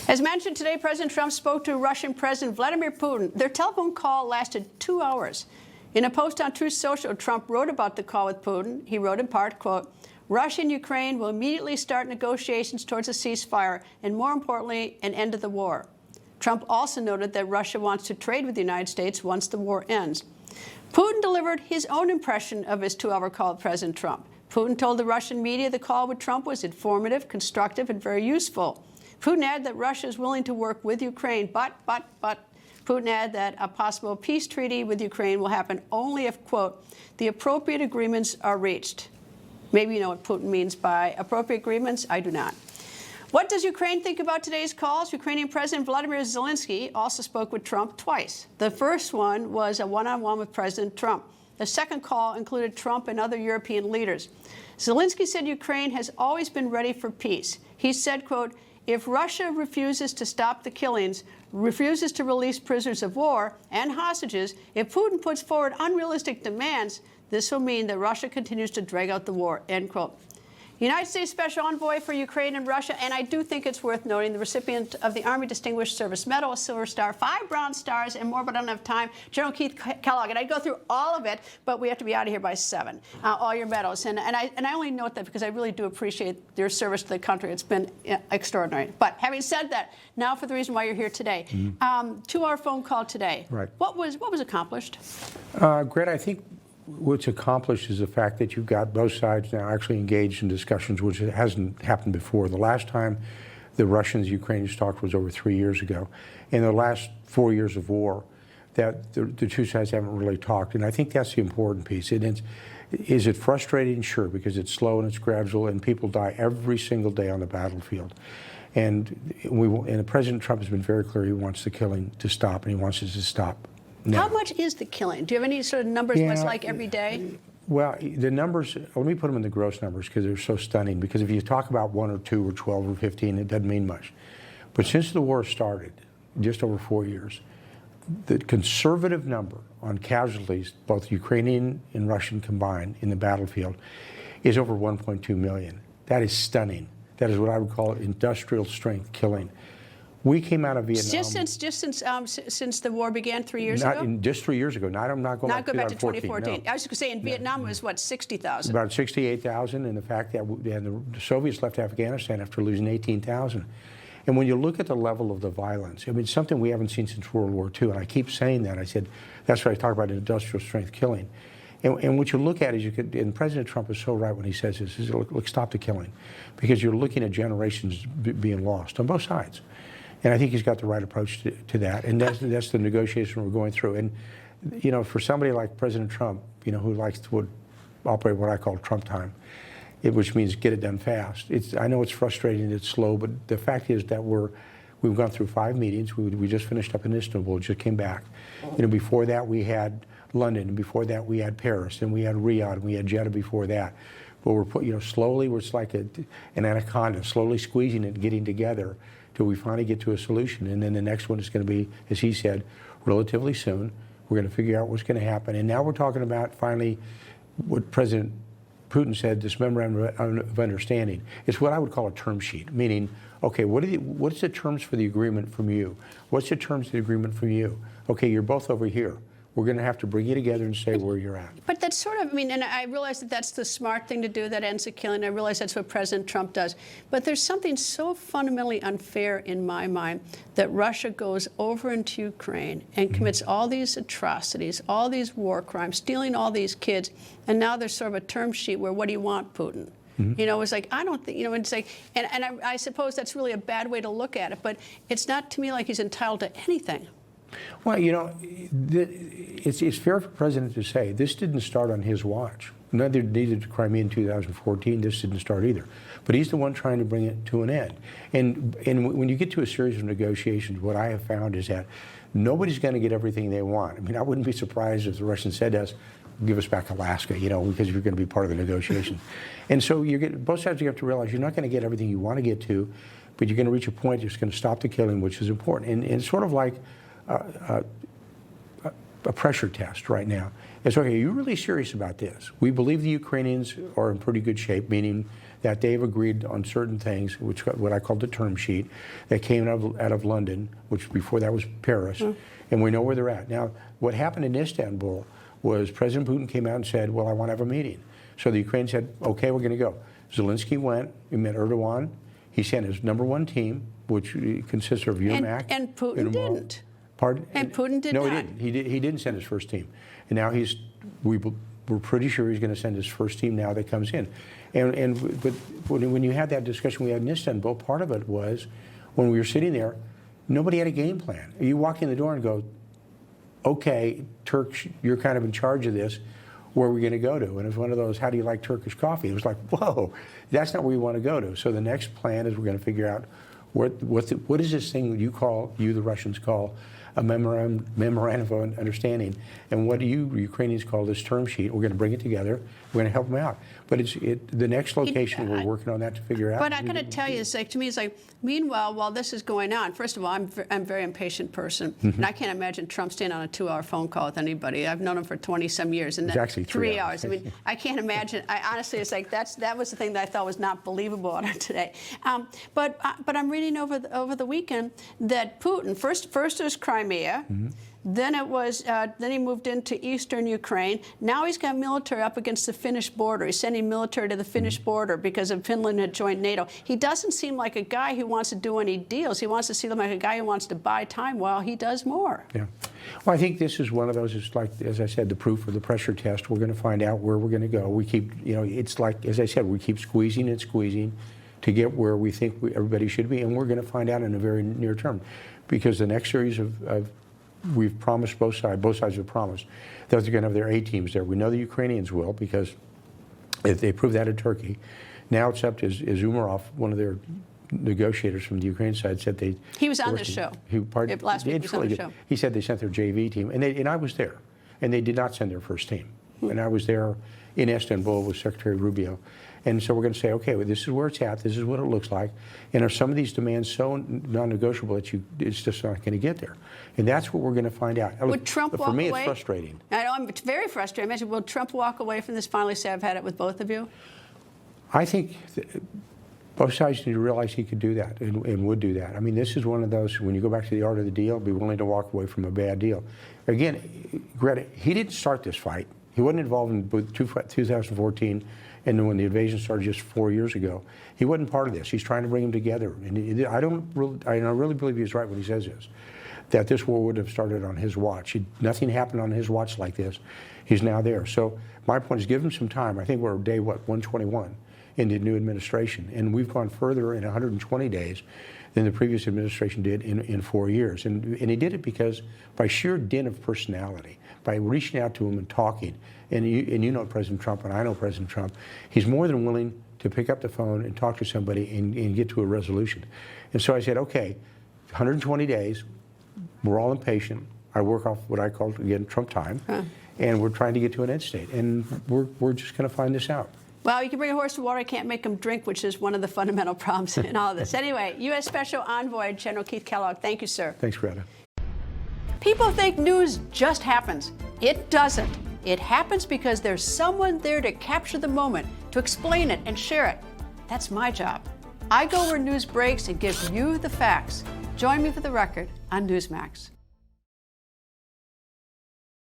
As mentioned today, President Trump spoke to Russian President Vladimir Putin. Their telephone call lasted 2 hours. In a post on Truth Social, Trump wrote about the call with Putin. He wrote in part, quote, "Russia and Ukraine will immediately start negotiations towards a ceasefire and, more importantly, an end to the war." Trump also noted that Russia wants to trade with the United States once the war ends. Putin delivered his own impression of his 2-hour call with President Trump. Putin told the Russian media the call with Trump was informative, constructive, and very useful. Putin added that Russia is willing to work with Ukraine, but Putin added that a possible peace treaty with Ukraine will happen only if, quote, "the appropriate agreements are reached." Maybe you know what Putin means by appropriate agreements. I do not. What does Ukraine think about today's calls? Ukrainian President Vladimir Zelenskyy also spoke with Trump twice. The first one was a one-on-one with President Trump. The second call included Trump and other European leaders. Zelenskyy said Ukraine has always been ready for peace. He said, quote, "If Russia refuses to stop the killings, refuses to release prisoners of war and hostages, if Putin puts forward unrealistic demands, this will mean that Russia continues to drag out the war," end quote. United States Special Envoy for Ukraine and Russia, and I do think it's worth noting, the recipient of the Army Distinguished Service Medal, a Silver Star, 5 Bronze Stars, and more, but I don't have time, General Keith Kellogg. And I'd go through all of it, but we have to be out of here by 7, all your medals. And I only note that because I really do appreciate your service to the country. It's been extraordinary. But having said that, now for the reason why you're here today. 2-hour phone call today. Right. What was accomplished? Greta, I think what's accomplished is the fact that you've got both sides now actually engaged in discussions, which hasn't happened before. The last time the Russians and Ukrainians talked was over 3 years ago. In the last 4 years of war, that the two sides haven't really talked. And I think that's the important piece. Is it frustrating? Sure, because it's slow and it's gradual, and people die every single day on the battlefield. And President Trump has been very clear he wants the killing to stop, and he wants it to stop now. How much is the killing? Do you have any sort of numbers what it's like every day? Well, the numbers, let me put them in the gross numbers because they're so stunning. Because if you talk about 1 or 2 or 12 or 15, it doesn't mean much. But since the war started, just over 4 years, the conservative number on casualties, both Ukrainian and Russian combined in the battlefield, is over 1.2 million. That is stunning. That is what I would call industrial strength killing. We came out of Vietnam. Just since the war began 3 years ago? Just 3 years ago. I'm not going back to 2014. No. I was going to say in Vietnam it was, what, 60,000? About 68,000, and the fact that the Soviets left Afghanistan after losing 18,000. And when you look at the level of the violence, I mean, it's something we haven't seen since World War II, and I keep saying that. I said, that's what I talk about industrial strength killing. And what you look at is and President Trump is so right when he says this, is look, stop the killing. Because you're looking at generations being lost on both sides. And I think he's got the right approach to that. And that's the negotiation we're going through. And, you know, for somebody like President Trump, you know, who likes to operate what I call Trump time, which means get it done fast. I know it's frustrating, it's slow, but the fact is that we've gone through 5 meetings. We just finished up in Istanbul, just came back. You know, before that we had London, and before that we had Paris, and we had Riyadh, and we had Jeddah before that. But we're slowly, it's like an anaconda, slowly squeezing it, getting together till we finally get to a solution. And then the next one is going to be, as he said, relatively soon. We're going to figure out what's going to happen. And now we're talking about finally what President Putin said, this memorandum of understanding. It's what I would call a term sheet, meaning, okay, what's the terms for the agreement from you? What's the terms of the agreement from you? Okay, you're both over here. We're going to have to bring you together and say where you're at. But that's sort of, I mean, and I realize that that's the smart thing to do, that ends the killing. I realize that's what President Trump does. But there's something so fundamentally unfair in my mind that Russia goes over into Ukraine and commits all these atrocities, all these war crimes, stealing all these kids, and now there's sort of a term sheet where, what do you want, Putin? You know, it's like, I don't think, you know, it's like, and I suppose that's really a bad way to look at it, but it's not to me like he's entitled to anything. Well, you know, it's fair for the president to say this didn't start on his watch. Neither did Crimea in 2014. This didn't start either. But he's the one trying to bring it to an end. And when you get to a series of negotiations, what I have found is that nobody's going to get everything they want. I mean, I wouldn't be surprised if the Russians said to us, give us back Alaska, you know, because you're going to be part of the negotiation. And so both sides, you have to realize you're not going to get everything you want to get to, but you're going to reach a point that's going to stop the killing, which is important. And it's sort of like a pressure test right now. It's okay, are you really serious about this? We believe the Ukrainians are in pretty good shape, meaning that they've agreed on certain things, which what I call the term sheet, that came out of London, which before that was Paris, and we know where they're at. Now, what happened in Istanbul was President Putin came out and said, well, I want to have a meeting. So the Ukraine said, okay, we're going to go. Zelenskyy went, he met Erdogan, he sent his #1 team, which consists of Newsmax. And Putin didn't. Pardon? And Putin did not. No, he didn't. He didn't send his first team. And now we're pretty sure he's going to send his first team now that comes in. But when you had that discussion we had in Istanbul, part of it was when we were sitting there, nobody had a game plan. You walk in the door and go, okay, Turks, you're kind of in charge of this. Where are we going to go to? And it was one of those, how do you like Turkish coffee? It was like, whoa, that's not where we want to go to. So the next plan is we're going to figure out what is this thing you the Russians call a memorandum of understanding, and what do you Ukrainians call this term sheet? We're going to bring it together. We're going to help them out. But the next location we're working on that to figure out. But I got to tell you, it's like, to me, it's like, meanwhile, while this is going on, first of all, I'm a very impatient person, and I can't imagine Trump staying on a 2-hour phone call with anybody. I've known him for 20-some years, and it's actually 3 hours. I mean, I can't imagine. Honestly, it's like that was the thing that I thought was not believable on it today. But I'm reading over the weekend that Putin first it was Crimea. Then it was. Then he moved into eastern Ukraine. Now he's got military up against the Finnish border. He's sending military to the Finnish border because Finland had joined NATO. He doesn't seem like a guy who wants to do any deals. He wants to seem like a guy who wants to buy time while he does more. Yeah. Well, I think this is one of those. It's like, as I said, the proof or the pressure test. We're going to find out where we're going to go. We keep, it's like, as I said, we keep squeezing and squeezing to get where we think everybody should be, and we're going to find out in a very near term, because the next series of we've promised both sides have promised that they're going to have their A teams there. We know the Ukrainians will, because if they prove that in Turkey. Now it's up to Umarov, one of their negotiators from the Ukraine side, said they. He was on the show. Last week he was on the show. He said they sent their JV team, and I was there, and they did not send their first team. And I was there in Istanbul with Secretary Rubio. And so we're going to say, okay, well, this is where it's at. This is what it looks like. And are some of these demands so non-negotiable that it's just not going to get there? And that's what we're going to find out. Would Trump walk away? For me, it's frustrating. I know, it's very frustrating. I imagine, will Trump walk away from this, finally say, I've had it with both of you? I think both sides need to realize he could do that and would do that. I mean, this is one of those, when you go back to the art of the deal, be willing to walk away from a bad deal. Again, Greta, he didn't start this fight. He wasn't involved in 2014. And then when the invasion started just 4 years ago, he wasn't part of this. He's trying to bring them together. And I really believe he's right when he says this, that this war wouldn't have started on his watch. Nothing happened on his watch like this. He's now there. So my point is, give him some time. I think we're day, 121 in the new administration. And we've gone further in 120 days than the previous administration did in 4 years. And he did it because by sheer dint of personality, by reaching out to him and talking. And you know President Trump, and I know President Trump. He's more than willing to pick up the phone and talk to somebody and get to a resolution. And so I said, okay, 120 days, we're all impatient. I work off what I call, again, Trump time, and we're trying to get to an end state. And we're just going to find this out. Well, you can bring a horse to water, you can't make him drink, which is one of the fundamental problems in all of this. Anyway, U.S. Special Envoy General Keith Kellogg, thank you, sir. Thanks, Greta. People think news just happens. It doesn't. It happens because there's someone there to capture the moment, to explain it and share it. That's my job. I go where news breaks and give you the facts. Join me for The Record on Newsmax.